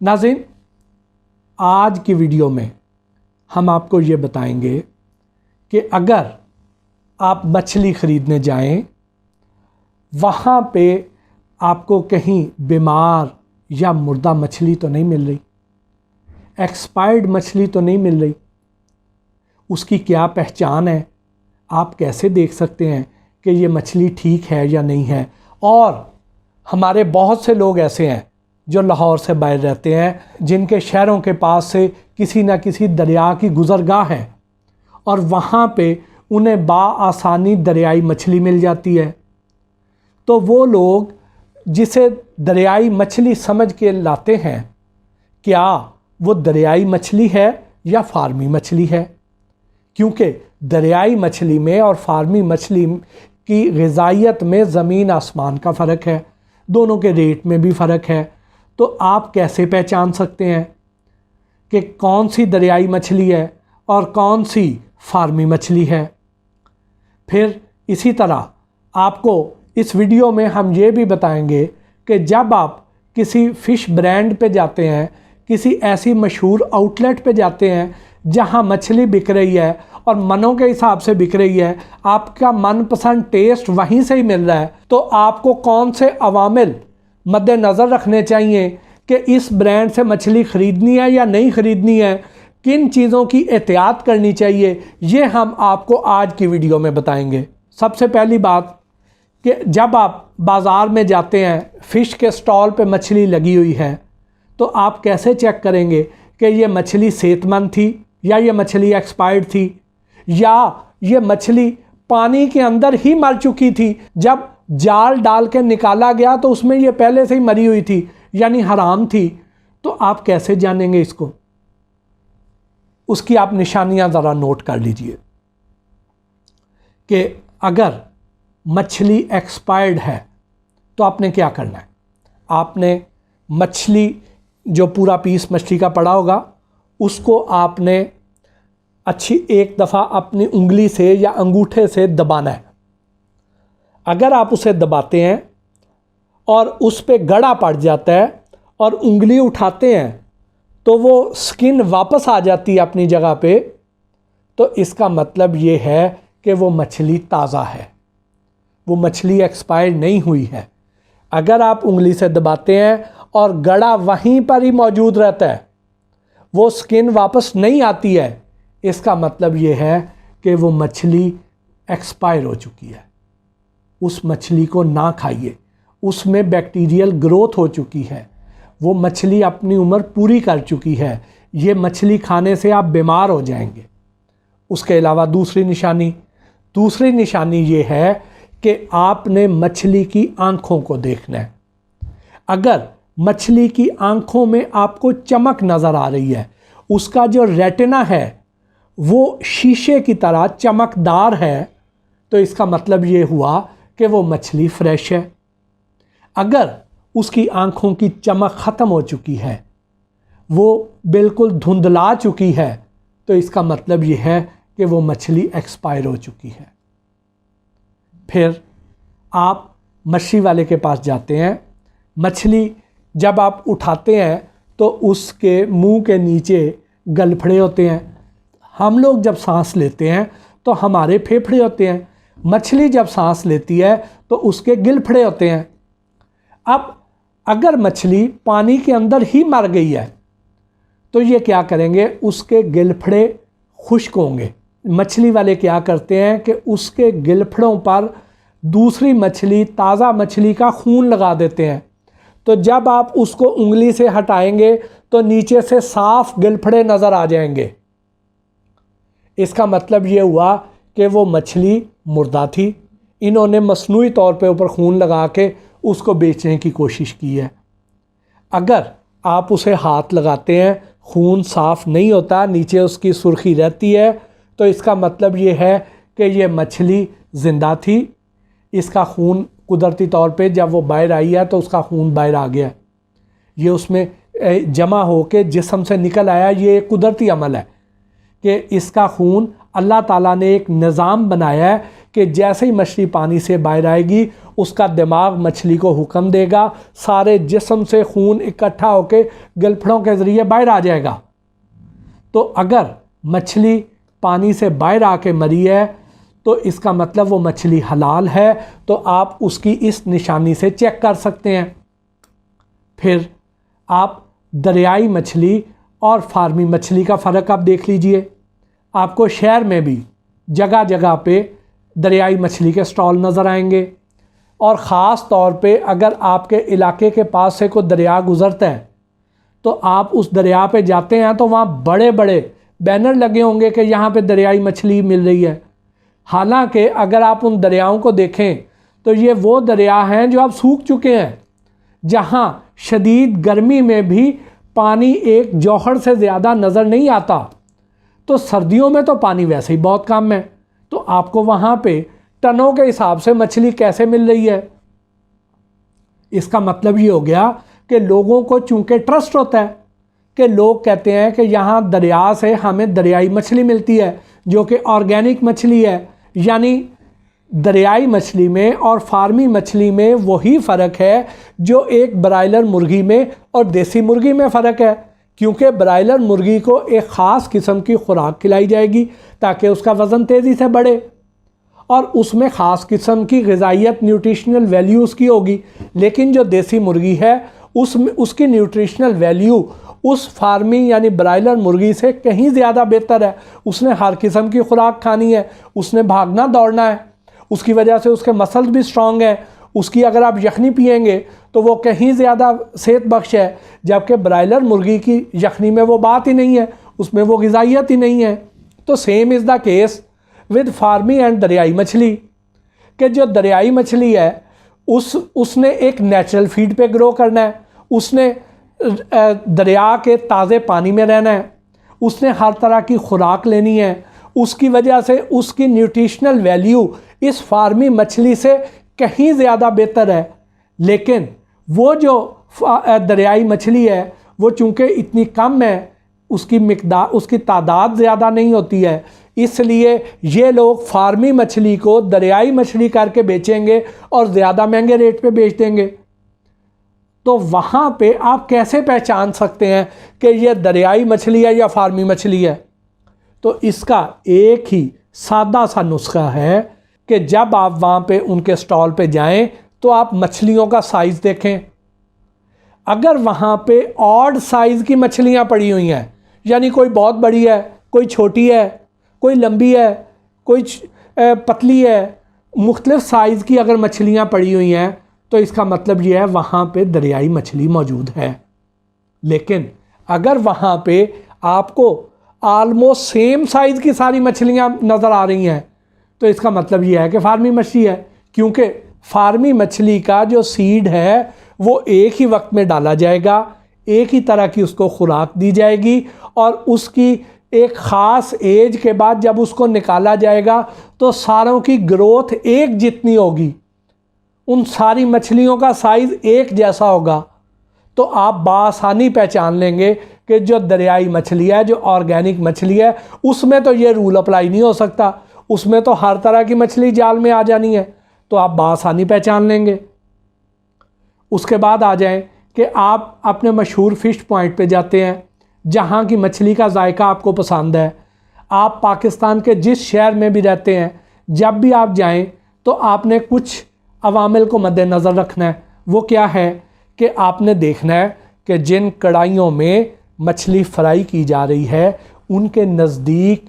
नाज़रीन, आज की वीडियो में हम आपको ये बताएंगे कि अगर आप मछली ख़रीदने जाएं, वहाँ पे आपको कहीं बीमार या मुर्दा मछली तो नहीं मिल रही, एक्सपायर्ड मछली तो नहीं मिल रही। उसकी क्या पहचान है, आप कैसे देख सकते हैं कि ये मछली ठीक है या नहीं है। और हमारे बहुत से लोग ऐसे हैं जो लाहौर से बाहर रहते हैं, जिनके शहरों के पास से किसी न किसी दरिया की गुज़रगाह है और वहाँ पे उन्हें बाआसानी दरियाई मछली मिल जाती है। तो वो लोग जिसे दरियाई मछली समझ के लाते हैं, क्या वो दरियाई मछली है या फार्मी मछली है? क्योंकि दरियाई मछली में और फार्मी मछली की ग़िज़ाइयत में ज़मीन आसमान का फ़र्क है, दोनों के रेट में भी फ़र्क है। तो आप कैसे पहचान सकते हैं कि कौन सी दरियाई मछली है और कौन सी फार्मी मछली है? फिर इसी तरह आपको इस वीडियो में हम ये भी बताएंगे कि जब आप किसी फ़िश ब्रांड पे जाते हैं, किसी ऐसी मशहूर आउटलेट पे जाते हैं जहां मछली बिक रही है और मनों के हिसाब से बिक रही है, आपका मनपसंद टेस्ट वहीं से ही मिल रहा है, तो आपको कौन से अवामिल मद्देनज़र रखने चाहिए कि इस ब्रांड से मछली ख़रीदनी है या नहीं ख़रीदनी है, किन चीज़ों की एहतियात करनी चाहिए, ये हम आपको आज की वीडियो में बताएंगे। सबसे पहली बात कि जब आप बाज़ार में जाते हैं, फ़िश के स्टॉल पे मछली लगी हुई है, तो आप कैसे चेक करेंगे कि ये मछली सेहतमंद थी या ये मछली एक्सपायर्ड थी या ये मछली पानी के अंदर ही मर चुकी थी, जब जाल डाल के निकाला गया तो उसमें ये पहले से ही मरी हुई थी, यानी हराम थी। तो आप कैसे जानेंगे इसको? उसकी आप निशानियां ज़रा नोट कर लीजिए कि अगर मछली एक्सपायर्ड है तो आपने क्या करना है। आपने मछली, जो पूरा पीस मछली का पड़ा होगा, उसको आपने अच्छी एक दफ़ा अपनी उंगली से या अंगूठे से दबाना है। अगर आप उसे दबाते हैं और उस पे गड़ा पड़ जाता है और उंगली उठाते हैं तो वो स्किन वापस आ जाती है अपनी जगह पे, तो इसका मतलब ये है कि वो मछली ताज़ा है, वो मछली एक्सपायर नहीं हुई है। अगर आप उंगली से दबाते हैं और गड़ा वहीं पर ही मौजूद रहता है, वो स्किन वापस नहीं आती है, इसका मतलब ये है कि वो मछली एक्सपायर हो चुकी है। उस मछली को ना खाइए, उसमें बैक्टीरियल ग्रोथ हो चुकी है, वो मछली अपनी उम्र पूरी कर चुकी है, ये मछली खाने से आप बीमार हो जाएंगे। उसके अलावा दूसरी निशानी ये है कि आपने मछली की आंखों को देखना है। अगर मछली की आंखों में आपको चमक नज़र आ रही है, उसका जो रेटिना है वो शीशे की तरह चमकदार है, तो इसका मतलब ये हुआ कि वो मछली फ्रेश है। अगर उसकी आंखों की चमक ख़त्म हो चुकी है, वो बिल्कुल धुंधला चुकी है, तो इसका मतलब ये है कि वो मछली एक्सपायर हो चुकी है। फिर आप मछली वाले के पास जाते हैं, मछली जब आप उठाते हैं तो उसके मुंह के नीचे गलफड़े होते हैं। हम लोग जब सांस लेते हैं तो हमारे फेफड़े होते हैं, मछली जब सांस लेती है तो उसके गिलफड़े होते हैं। अब अगर मछली पानी के अंदर ही मर गई है तो ये क्या करेंगे, उसके गिलफड़े खुश्क होंगे। मछली वाले क्या करते हैं कि उसके गिलफड़ों पर दूसरी मछली, ताज़ा मछली का खून लगा देते हैं, तो जब आप उसको उंगली से हटाएंगे तो नीचे से साफ गिलफड़े नज़र आ जाएंगे। इसका मतलब ये हुआ कि वो मछली मुर्दा थी, इन्होंने मसनूई तौर पे ऊपर खून लगा के उसको बेचने की कोशिश की है। अगर आप उसे हाथ लगाते हैं, खून साफ़ नहीं होता, नीचे उसकी सुर्खी रहती है, तो इसका मतलब ये है कि ये मछली ज़िंदा थी, इसका खून कुदरती तौर पे जब वो बाहर आई है तो उसका खून बाहर आ गया, ये उसमें जमा हो के जिस्म से निकल आया। ये कुदरती अमल है कि इसका खून अल्लाह ताला ने एक निज़ाम बनाया है कि जैसे ही मछली पानी से बाहर आएगी उसका दिमाग मछली को हुक्म देगा, सारे जिस्म से खून इकट्ठा होकर गलफड़ों के ज़रिए बाहर आ जाएगा। तो अगर मछली पानी से बाहर आके मरी है तो इसका मतलब वो मछली हलाल है, तो आप उसकी इस निशानी से चेक कर सकते हैं। फिर आप दरियाई मछली और फार्मी मछली का फ़र्क आप देख लीजिए। आपको शहर में भी जगह जगह पे दरियाई मछली के स्टॉल नज़र आएंगे, और ख़ास तौर पे अगर आपके इलाके के पास से कोई दरिया गुज़रता है तो आप उस दरिया पे जाते हैं तो वहाँ बड़े बड़े बैनर लगे होंगे कि यहाँ पे दरियाई मछली मिल रही है। हालांकि अगर आप उन दरियाओं को देखें तो ये वो दरिया हैं जो अब सूख चुके हैं, जहाँ शदीद गर्मी में भी पानी एक जौहर से ज़्यादा नज़र नहीं आता। तो सर्दियों में तो पानी वैसे ही बहुत कम है, तो आपको वहाँ पे टनों के हिसाब से मछली कैसे मिल रही है? इसका मतलब ये हो गया कि लोगों को चूँकि ट्रस्ट होता है कि लोग कहते हैं कि यहाँ दरिया से हमें दरियाई मछली मिलती है जो कि ऑर्गेनिक मछली है। यानी दरियाई मछली में और फार्मी मछली में वही फ़र्क है जो एक ब्रायलर मुर्गी में और देसी मुर्गी में फ़र्क है, क्योंकि ब्रायलर मुर्गी को एक ख़ास किस्म की खुराक खिलाई जाएगी ताकि उसका वज़न तेज़ी से बढ़े, और उसमें ख़ास किस्म की ग़िज़ाइयत न्यूट्रिशनल वैल्यू उसकी होगी। लेकिन जो देसी मुर्गी है उसमें उसकी न्यूट्रिशनल वैल्यू उस फार्मी यानी ब्रायलर मुर्गी से कहीं ज़्यादा बेहतर है। उसने हर किस्म की खुराक खानी है, उसने भागना दौड़ना है, उसकी वजह से उसके मसल्स भी स्ट्रॉन्ग हैं। उसकी अगर आप यखनी पिएंगे तो वो कहीं ज़्यादा सेहत बख्श है, जबकि ब्रायलर मुर्गी की यखनी में वो बात ही नहीं है, उसमें वो ग़िज़ाइयत ही नहीं है। तो same is the case with फार्मी एंड दरियाई मछली, कि जो दरियाई मछली है उसने एक नेचुरल फीड पे ग्रो करना है, उसने दरिया के ताज़े पानी में रहना है, उसने हर तरह की खुराक लेनी है। उसकी वजह से उसकी न्यूट्रिशनल वैल्यू इस फार्मी मछली से कहीं ज़्यादा बेहतर है। लेकिन वो जो दरियाई मछली है वो चूँकि इतनी कम है, उसकी तादाद ज़्यादा नहीं होती है, इसलिए ये लोग फार्मी मछली को दरियाई मछली करके बेचेंगे और ज़्यादा महंगे रेट पे बेच देंगे। तो वहाँ पे आप कैसे पहचान सकते हैं कि ये दरियाई मछली है या फार्मी मछली है? तो इसका एक ही सादा सा नुस्खा है कि जब आप वहाँ पे उनके स्टॉल पे जाएं तो आप मछलियों का साइज़ देखें। अगर वहाँ पे ऑड साइज़ की मछलियाँ पड़ी हुई हैं, यानी कोई बहुत बड़ी है, कोई छोटी है, कोई लंबी है, कोई पतली है, मुख्तलिफ साइज़ की अगर मछलियाँ पड़ी हुई हैं तो इसका मतलब ये है वहाँ पे दरियाई मछली मौजूद है। लेकिन अगर वहाँ पे आपको आलमोस्ट सेम साइज़ की सारी मछलियाँ नज़र आ रही हैं तो इसका मतलब ये है कि फार्मी मछली है, क्योंकि फार्मी मछली का जो सीड है वो एक ही वक्त में डाला जाएगा, एक ही तरह की उसको खुराक दी जाएगी, और उसकी एक ख़ास एज के बाद जब उसको निकाला जाएगा तो सारों की ग्रोथ एक जितनी होगी, उन सारी मछलियों का साइज़ एक जैसा होगा। तो आप बासानी पहचान लेंगे कि जो दरियाई मछली है, जो ऑर्गेनिक मछली है, उसमें तो ये रूल अप्लाई नहीं हो सकता, उसमें तो हर तरह की मछली जाल में आ जानी है। तो आप बासानी पहचान लेंगे। उसके बाद आ जाएं कि आप अपने मशहूर फ़िश पॉइंट पे जाते हैं जहाँ की मछली का जायका आपको पसंद है। आप पाकिस्तान के जिस शहर में भी रहते हैं, जब भी आप जाएं तो आपने कुछ अवामिल को मद्देनज़र रखना है। वो क्या है कि आपने देखना है कि जिन कढ़ाइयों में मछली फ्राई की जा रही है उनके नज़दीक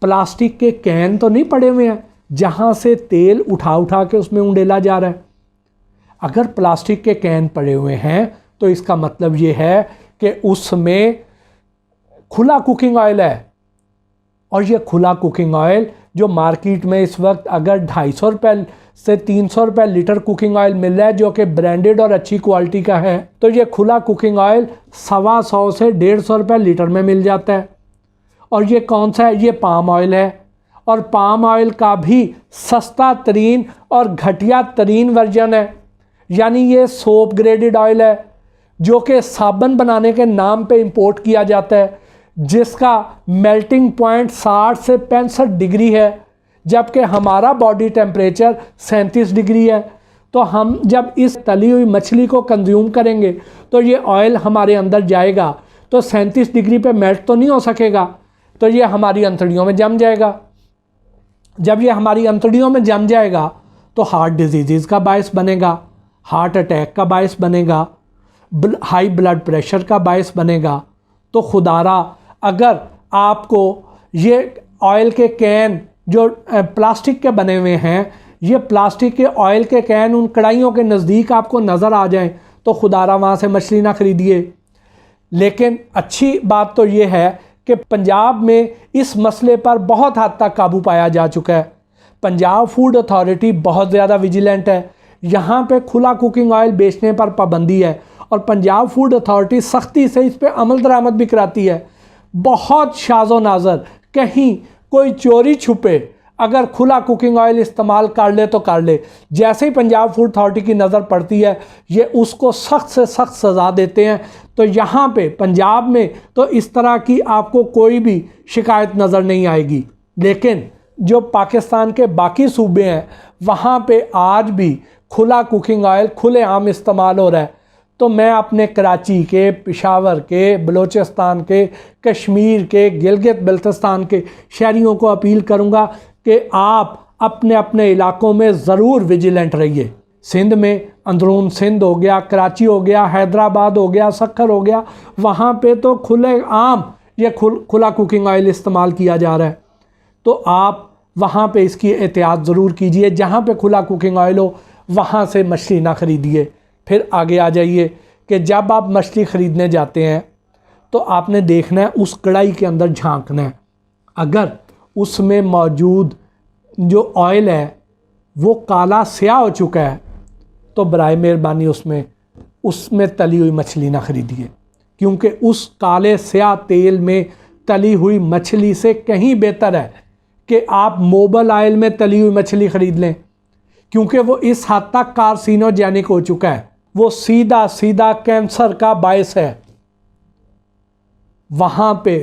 प्लास्टिक के कैन तो नहीं पड़े हुए हैं जहाँ से तेल उठा उठा के उसमें उंडेला जा रहा है। अगर प्लास्टिक के कैन पड़े हुए हैं तो इसका मतलब ये है कि उसमें खुला कुकिंग ऑयल है, और ये खुला कुकिंग ऑयल जो मार्केट में इस वक्त अगर 250 रुपये से 300 रुपये लीटर कुकिंग ऑयल मिल रहा है जो कि ब्रांडेड और अच्छी क्वालिटी का है, तो ये खुला कुकिंग ऑयल 125 से 150 रुपये लीटर में मिल जाता है। और ये कौन सा है? ये पाम ऑयल है, और पाम ऑयल का भी सस्ता तरीन और घटिया तरीन वर्जन है। यानी ये सोप ग्रेडेड ऑयल है जो कि साबुन बनाने के नाम पे इंपोर्ट किया जाता है, जिसका मेल्टिंग पॉइंट 60 से 65 डिग्री है, जबकि हमारा बॉडी टेम्परेचर 37 डिग्री है। तो हम जब इस तली हुई मछली को कंज्यूम करेंगे तो ये ऑयल हमारे अंदर जाएगा तो 37 डिग्री पे मेल्ट तो नहीं हो सकेगा, तो ये हमारी अंतड़ियों में जम जाएगा। जब ये हमारी अंतड़ियों में जम जाएगा तो हार्ट डिजीज़ का बायस बनेगा, हार्ट अटैक का बायस बनेगा, हाई ब्लड प्रेशर का बायस बनेगा। तो खुदारा अगर आपको ये ऑयल के कैन जो प्लास्टिक के बने हुए हैं, ये प्लास्टिक के ऑयल के कैन उन कढ़ाइयों के नज़दीक आपको नज़र आ जाएं तो खुदारा वहाँ से मछली ना ख़रीदिए। लेकिन अच्छी बात तो ये है कि पंजाब में इस मसले पर बहुत हद तक काबू पाया जा चुका है। पंजाब फूड अथॉरिटी बहुत ज़्यादा विजिलेंट है। यहाँ पे खुला कुकिंग ऑयल बेचने पर पाबंदी है और पंजाब फूड अथॉरिटी सख्ती से इस पर अमल दरामद भी कराती है। बहुत शाज़ो नाज़र कहीं कोई चोरी छुपे अगर खुला कुकिंग ऑयल इस्तेमाल कर ले तो कर ले, जैसे ही पंजाब फूड अथॉरिटी की नज़र पड़ती है ये उसको सख्त से सख्त सज़ा देते हैं। तो यहाँ पे पंजाब में तो इस तरह की आपको कोई भी शिकायत नज़र नहीं आएगी। लेकिन जो पाकिस्तान के बाकी सूबे हैं वहाँ पे आज भी खुला कुकिंग ऑयल खुलेआम इस्तेमाल हो रहा है। तो मैं अपने कराची के, पेशावर के, बलूचिस्तान के, कश्मीर के, गिलगित बल्तिस्तान के शहरियों को अपील करूँगा कि आप अपने अपने इलाकों में ज़रूर विजिलेंट रहिए। सिंध में अंदरून सिंध हो गया, कराची हो गया, हैदराबाद हो गया, सक्खर हो गया, वहाँ पे तो खुले आम ये खुला कुकिंग ऑयल इस्तेमाल किया जा रहा है। तो आप वहाँ पे इसकी एहतियात ज़रूर कीजिए। जहाँ पे खुला कुकिंग ऑयल हो वहाँ से मछली ना ख़रीदिए। फिर आगे आ जाइए कि जब आप मछली ख़रीदने जाते हैं तो आपने देखना है उस कढ़ाई के अंदर झांकना है। अगर उसमें मौजूद जो ऑयल है वो काला स्याह हो चुका है तो बराए मेहरबानी उसमें तली हुई मछली ना ख़रीदिए, क्योंकि उस काले स्याह तेल में तली हुई मछली से कहीं बेहतर है कि आप मोबाइल ऑयल में तली हुई मछली ख़रीद लें, क्योंकि वो इस हद तक कार्सिनोजेनिक हो चुका है, वो सीधा सीधा कैंसर का बायस है। वहाँ पे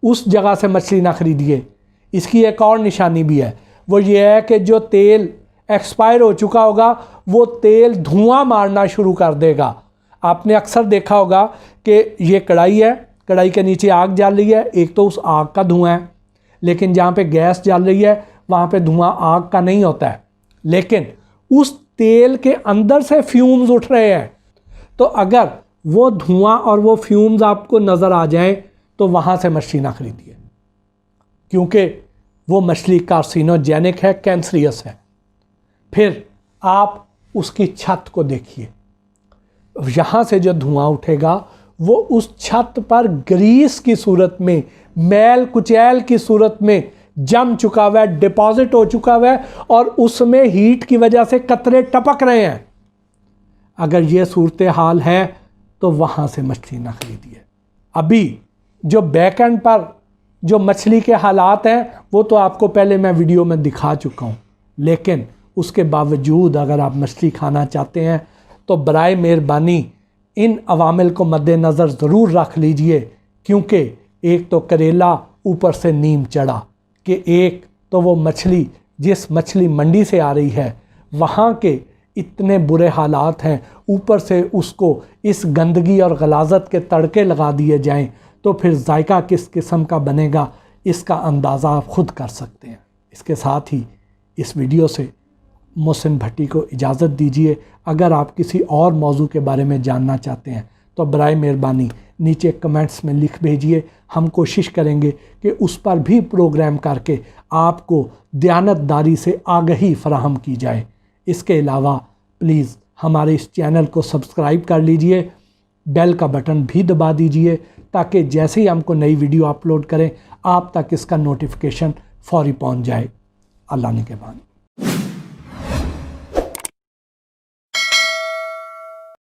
उस जगह से मछली ना ख़रीदिए। इसकी एक और निशानी भी है, वो ये है कि जो तेल एक्सपायर हो चुका होगा वो तेल धुआं मारना शुरू कर देगा। आपने अक्सर देखा होगा कि ये कढ़ाई है, कढ़ाई के नीचे आग जल रही है, एक तो उस आग का धुआं है, लेकिन जहाँ पे गैस जल रही है वहाँ पे धुआं आग का नहीं होता है, लेकिन उस तेल के अंदर से फ्यूम्स उठ रहे हैं। तो अगर वो धुआं और वो फ्यूम्स आपको नज़र आ जाएं तो वहाँ से मछली ना ख़रीदिए, क्योंकि वो मछली कार्सिनोजेनिक है, कैंसरियस है। फिर आप उसकी छत को देखिए, यहाँ से जो धुआं उठेगा वो उस छत पर ग्रीस की सूरत में, मैल कुचैल की सूरत में जम चुका हुआ है, डिपॉजिट हो चुका हुआ है और उसमें हीट की वजह से कतरे टपक रहे हैं। अगर ये सूरत हाल है तो वहाँ से मछली ना ख़रीदिए। अभी जो बैक एंड पर जो मछली के हालात हैं वो तो आपको पहले मैं वीडियो में दिखा चुका हूँ, लेकिन उसके बावजूद अगर आप मछली खाना चाहते हैं तो बराए मेहरबानी इन अवामिल को मद्देनज़र ज़रूर रख लीजिए, क्योंकि एक तो करेला ऊपर से नीम चढ़ा कि एक तो वो मछली जिस मछली मंडी से आ रही है वहाँ के इतने बुरे हालात हैं, ऊपर से उसको इस गंदगी और गलाजत के तड़के लगा दिए जाएं तो फिर जायका किस किस्म का बनेगा इसका अंदाज़ा आप ख़ुद कर सकते हैं। इसके साथ ही इस वीडियो से मोहसिन भट्टी को इजाज़त दीजिए। अगर आप किसी और मौजू के बारे में जानना चाहते हैं तो बराए मेहरबानी नीचे कमेंट्स में लिख भेजिए। हम कोशिश करेंगे कि उस पर भी प्रोग्राम करके आपको दयानतदारी से आगही फराहम की जाए। इसके अलावा प्लीज़ हमारे इस चैनल को सब्सक्राइब कर लीजिए, बेल का बटन भी दबा दीजिए, ताकि जैसे ही हमको नई वीडियो अपलोड करें आप तक इसका नोटिफिकेशन फौरी पहुंच जाए। अल्लाह ने के बाद।